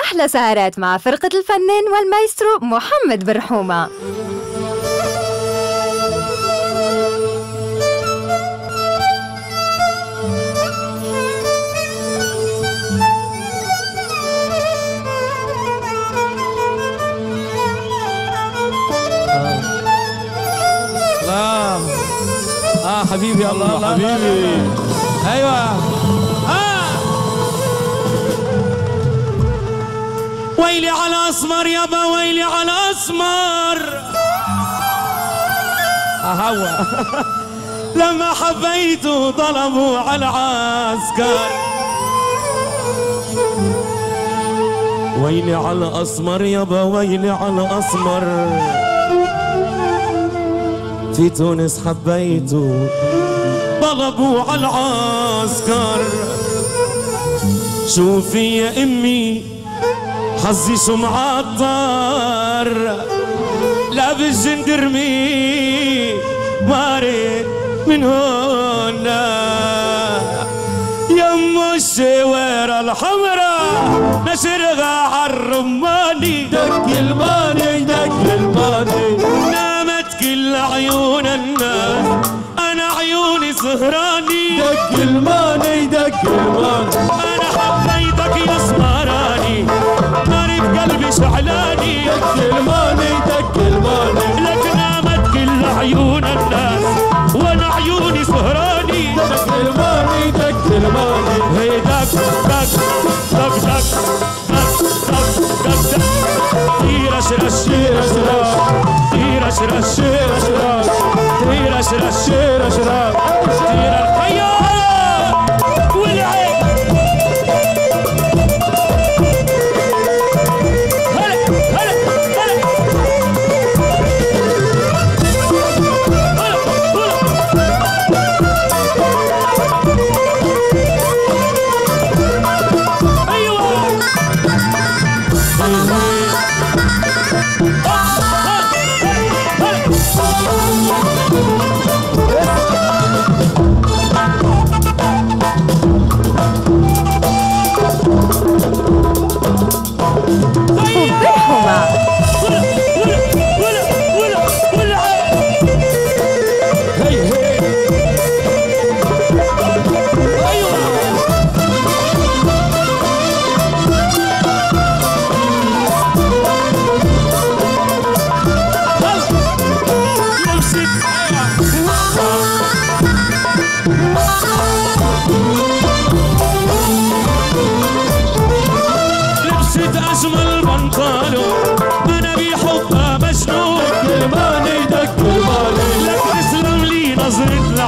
أحلى سهرات مع فرقة الفنان والمايسترو محمد برحومة. حبيبي الله حبيبي. ايوه ويلي على اسمر يابا ويلي على اسمر هوا لما حبيته ضربوا على العسكر. ويلي على اسمر يابا ويلي على اسمر في تونس حبيته ضربوا على العسكر. شوفي يا امي حظي شو معطر لابس جندرمي ماري من هنا يمو الشوارع الحمراء نشرها عالرماني دق الماني دق الماني نامت كل عيون الناس انا عيوني سهراني دق الماني دق الماني انا حبيتك يا سمراني ناري بقلبي شعلاني دق الماني دق الماني لك نامت كل عيون الناس وانا عيوني سهراني دق الماني دق الماني هي دق دق دق دق دق دق دق رش رش رش رش رش رش رش رش رش تير الخيال والعين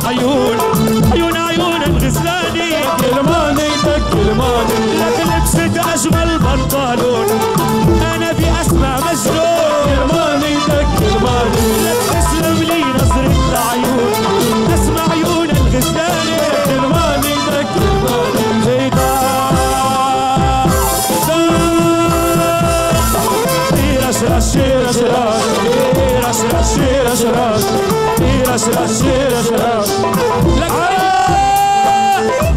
عيون عيون عيون الغزلاني كلماني دق كلماني لك لبست اجمل بنطلون انا باسمع مجنون كلماني دق كلماني لك تسلم لي نظرة العيون اسمع عيون الغزلاني كلماني دق كلماني هيدا رش رش رش رش رش رش رش رش رش رش لك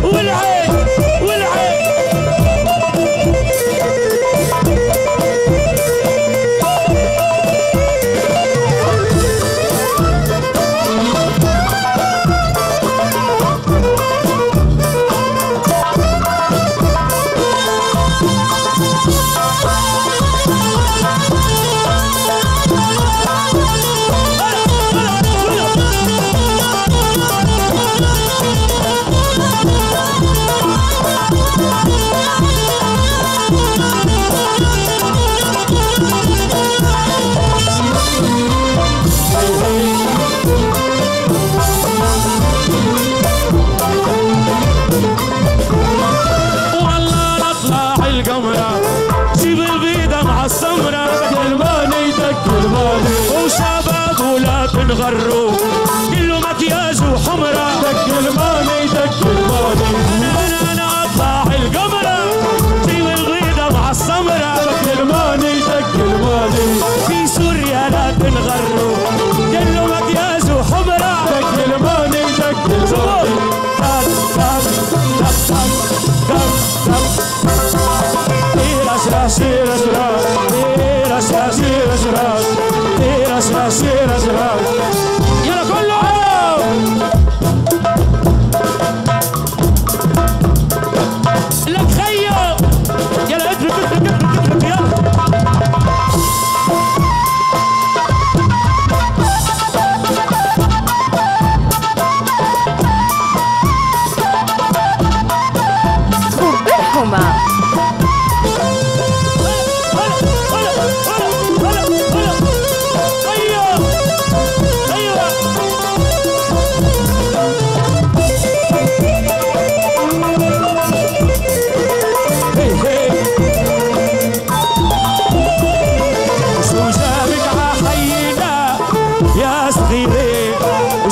والعين والعين يلا كله لك خيو يلا اترك يلا خبرهما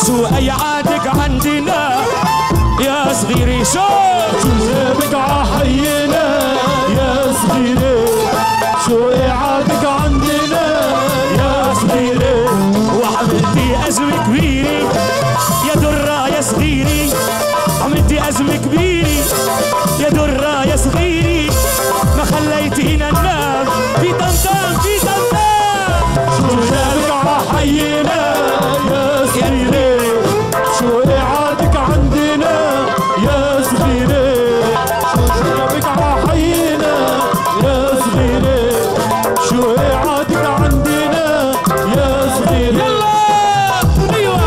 شو أي عادك عندنا يا صغيري شو جابك عحينا يا صغيري شو عادك عندنا يا صغيري وعملتي أزمة كبيرة يا درة يا صغيري عملتي أزمة كبيرة يا درة يا صغيري ما خليتينا ننام في طنطان في طنطان شو جابك عحينا يا صغيري شو عادك عندنا يا صغيري شو جابك عحينا يا صغيري شو عادك عندنا يا صغيري يلا ايوه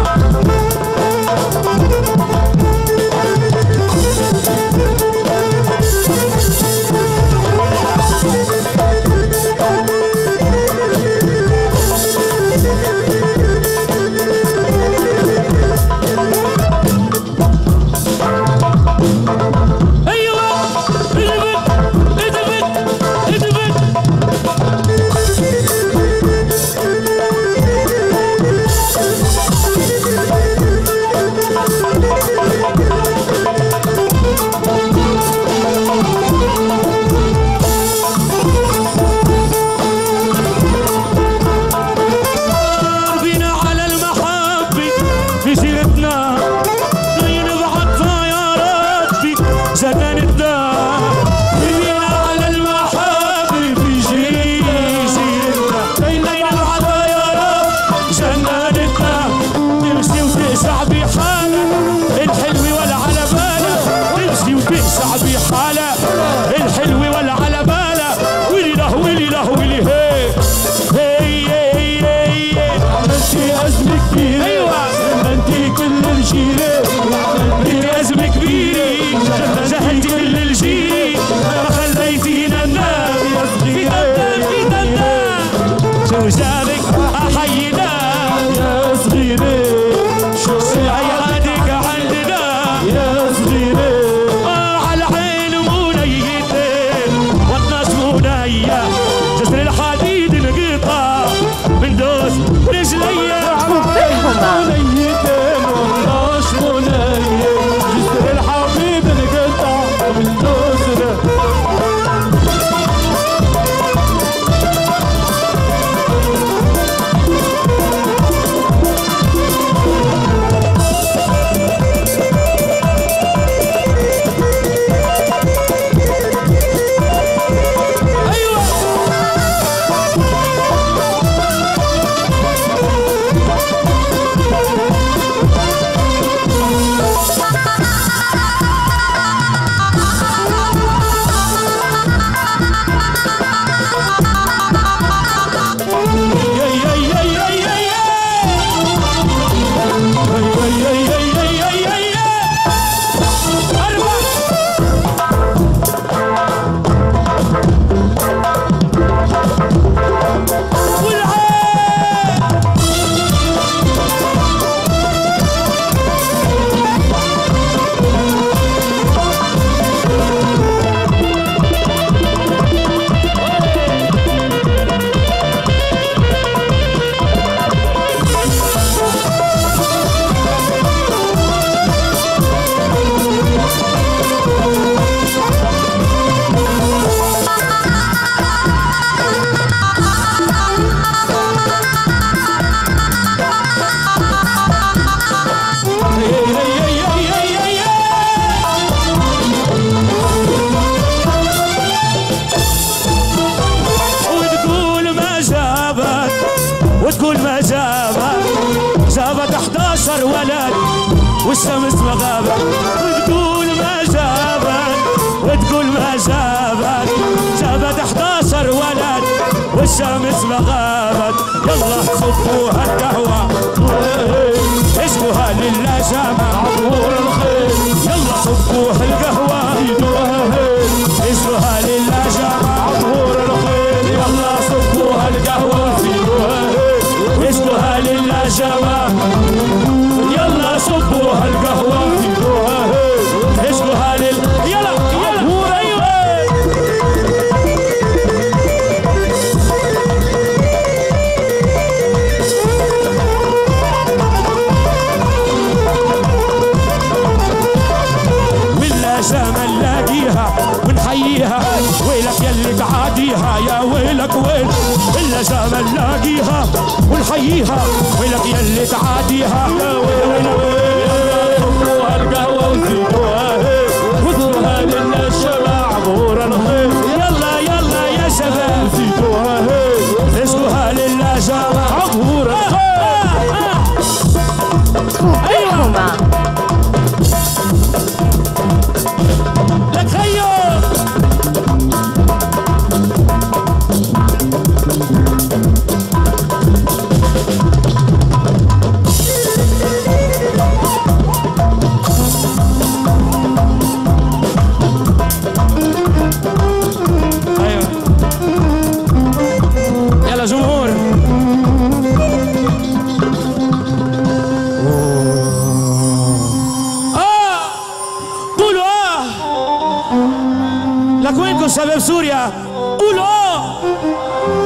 وتقول ما جابت، جابت 11 ولد والشمس ما غابت، وتقول ما جابت وتقول ما جابت، جابت 11 ولد والشمس ما غابت. يلا صبوها القهوة اشكوها لله جامع عبور الخير، يلا صبوها القهوة اشكوها لله جامع عبور الخير، يلا صبوها القهوة اشكوها لله جامع، يلا صبوها القهوة اشكوها لله يلا عبور. ايوه جامع نلاقيها ونحييها، ويلك يلي تعاديها يا ويلك ويل، إلا جامع نلاقيها ونحييها، ويلك يلي تعاديها يا ويلك ويل. صبوها القهوة وزيدوها وزيدوها لنا الشباب عبور الخير، يلا يلا يا شباب زيدوها اشكوها لله جامع عبور الخير. وبالحمى لك خيو ايوه يلا جمهور. لك وينكم شباب سوريا؟ قولوا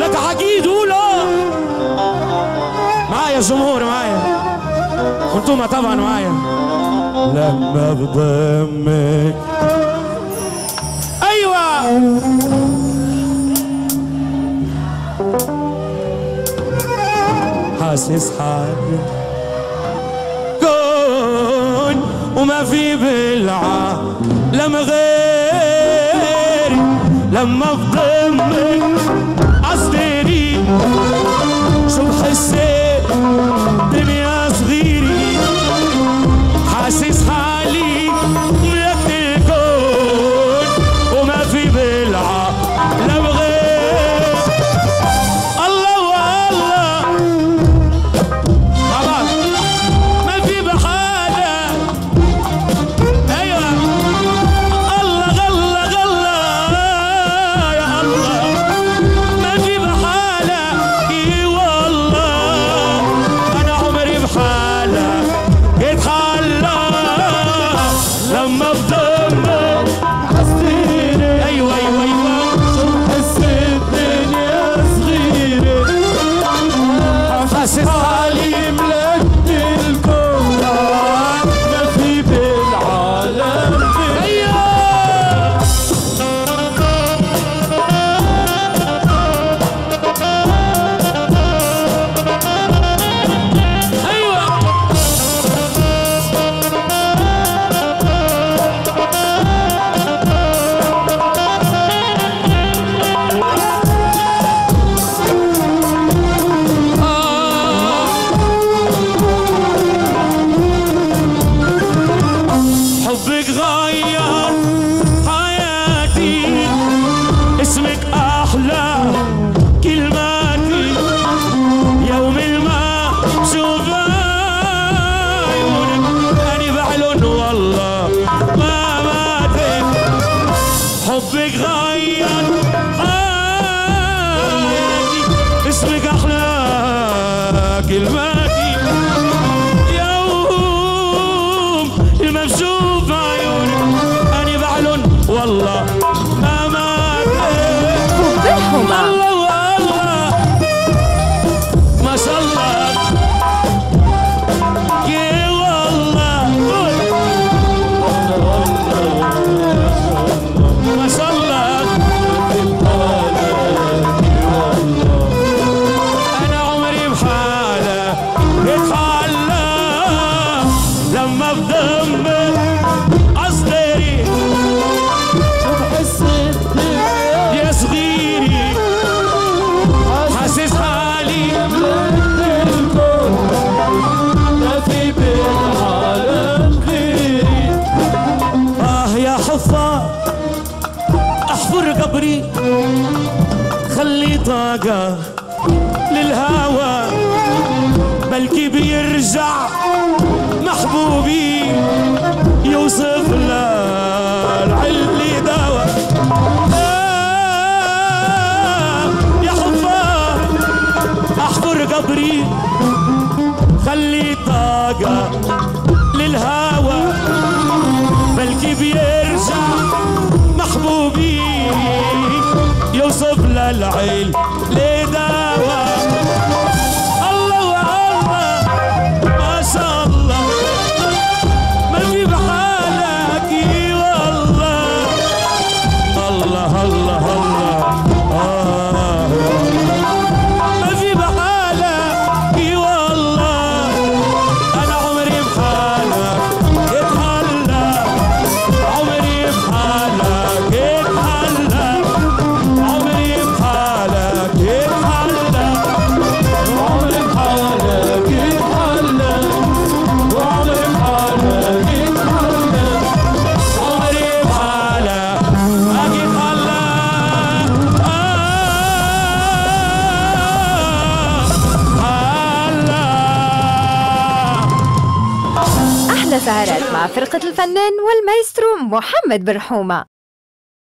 لك حكيد قولوا معايا جمهور معايا وانتم طبعا معايا. لما بضمك ايوه حاسس حالي كون وما في بالعالم غير لما بضمك عصدري شو بحسيت دنيا صغيري، حاسس حالي ملكت الكون وما في بالعالم غير الله والله مع بعض ما في بحالة. ايوه الله غلا غلا يا الله ما في بحالة، اي والله انا عمري بحالة اتحلى لما بضمك حسيني. ايوه ايوه ايوه شو حسيت الدنيا صغيرة، حاسس حالي ملكت الكون ما في بالعالم غير. ايوه حبك غير حياتي، اسمك أحلى كلماتي، يوم ما شوف عيونك أنا بعلن والله ما ماتت. حبك غير حياتي، اسمك أحلى كلماتي، ما بشوف عيونك أنا بعلن والله ما ماتت. وبالحمى الله والله ما شاء الله يا والله ما شاء الله أنا عمري بحالة قبري خلي طاقة للهوى بلكي بيرجع محبوبي يوصف للعلي دوا. يا حفار احفر قبري خلي طاقة للهوى بلكي بيرجع محبوبي يوصف للعيل لدوا. الله الله ما شاء الله ما في بحالك والله. الله الله الله ما في بحالك والله. انا عمري بحالك اتهلا عمري بحالك اتهلا عمري بحالك اتهلا وعمري بحالك اتهلا وعمري بحالك اتهلا عمري بحالك اتهلا. أحلى سهرات مع فرقة الفنان والمايسترو محمد برحومة.